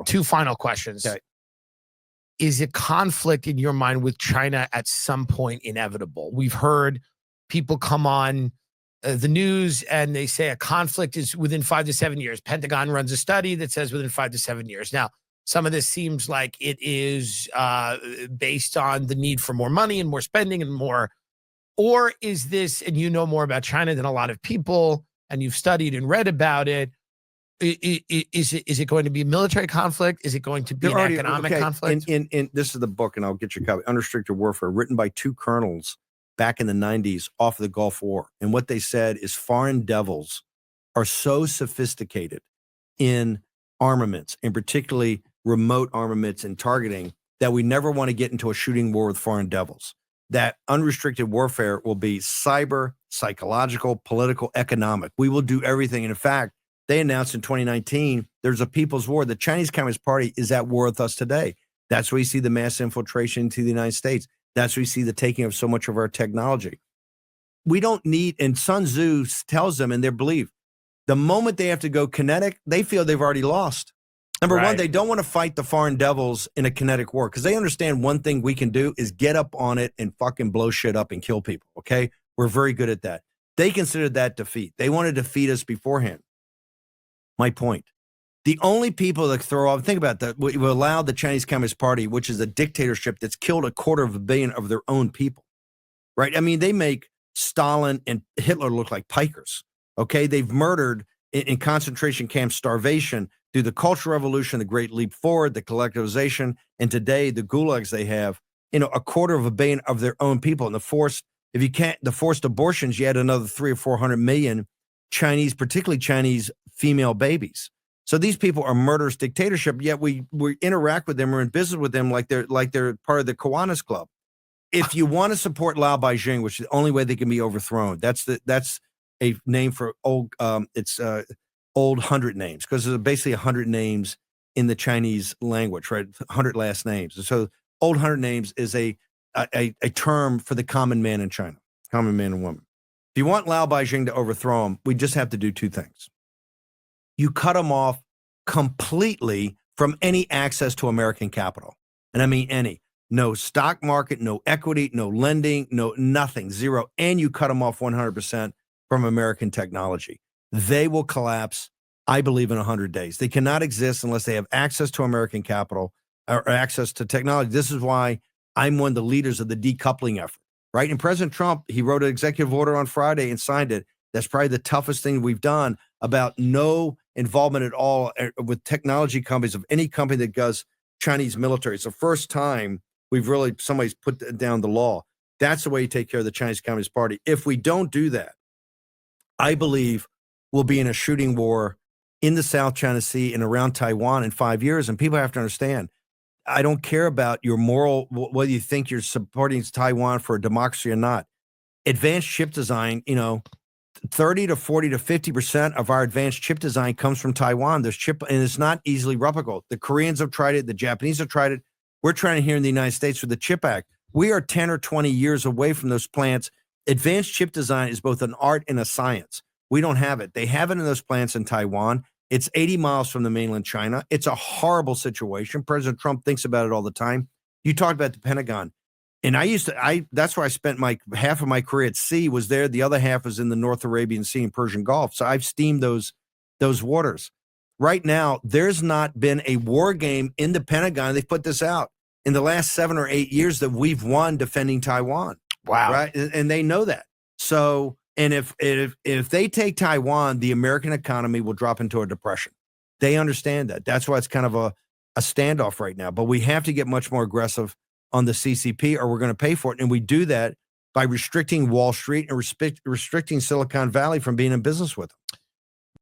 world. Two final questions. Okay. Is a conflict in your mind with China at some point inevitable? We've heard people come on the news and they say a conflict is within 5 to 7 years. Pentagon runs a study that says within 5 to 7 years. Now, some of this seems like it is based on the need for more money and more spending and more. Or is this, and you know more about China than a lot of people, and you've studied and read about it, is it going to be a military conflict? Is it going to be an economic conflict? In this is the book, and I'll get you a copy, Unrestricted Warfare, written by two colonels back in the 90s off of the Gulf War. And what they said is foreign devils are so sophisticated in armaments, and particularly remote armaments and targeting, that we never want to get into a shooting war with foreign devils. That unrestricted warfare will be cyber, psychological, political, economic. We will do everything. And in fact, they announced in 2019, there's a people's war. The Chinese Communist Party is at war with us today. That's where you see the mass infiltration into the United States. That's where you see the taking of so much of our technology. We don't need, and Sun Tzu tells them in their belief, the moment they have to go kinetic, they feel they've already lost. Number one, they don't want to fight the foreign devils in a kinetic war because they understand one thing we can do is get up on it and fucking blow shit up and kill people, okay? We're very good at that. They considered that defeat. They want to defeat us beforehand. My point. The only people that throw off, think about that, we allow the Chinese Communist Party, which is a dictatorship that's killed 250 million of their own people, right? I mean, they make Stalin and Hitler look like pikers, okay? They've murdered in concentration camps, starvation, through the Cultural Revolution, the Great Leap Forward, the collectivization, and today the gulags they have, 250 million of their own people. And the forced abortions, you had another 300 or 400 million Chinese, particularly Chinese female babies. So these people are murderous dictatorship, yet we interact with them, we're in business with them like they're part of the Kiwanis Club. If you want to support Lao Beijing, which is the only way they can be overthrown, that's a name for old, old 100 names, because there's basically 100 names in the Chinese language, right? 100 last names. So old 100 names is a term for the common man in China, common man and woman. If you want Lao Beijing to overthrow him, we just have to do two things. You cut him off completely from any access to American capital. And I mean any. No stock market, no equity, no lending, no nothing, zero. And you cut him off 100% from American technology. They will collapse, I believe, in 100 days. They cannot exist unless they have access to American capital or access to technology. This is why I'm one of the leaders of the decoupling effort, right? And President Trump, he wrote an executive order on Friday and signed it. That's probably the toughest thing we've done about no involvement at all with technology companies of any company that does Chinese military. It's the first time somebody's put down the law. That's the way you take care of the Chinese Communist Party. If we don't do that, I believe we'll be in a shooting war in the South China Sea and around Taiwan in 5 years. And people have to understand, I don't care about your moral, whether you think you're supporting Taiwan for a democracy or not. Advanced chip design, 30 to 40 to 50% of our advanced chip design comes from Taiwan. There's chip, and it's not easily replicable. The Koreans have tried it. The Japanese have tried it. We're trying it here in the United States with the CHIP Act. We are 10 or 20 years away from those plants. Advanced chip design is both an art and a science. We don't have it. They have it in those plants in Taiwan. It's 80 miles from the mainland China. It's a horrible situation. President Trump thinks about it all the time. You talked about the Pentagon. And that's where I spent half of my career at sea was there. The other half was in the North Arabian Sea and Persian Gulf. So I've steamed those waters. Right now, there's not been a war game in the Pentagon. They've put this out in the last 7 or 8 years that we've won defending Taiwan. Wow. Right. And they know that. So, and if they take Taiwan, the American economy will drop into a depression. They understand that. That's why it's kind of a standoff right now. But we have to get much more aggressive on the CCP or we're going to pay for it. And we do that by restricting Wall Street and restricting Silicon Valley from being in business with them.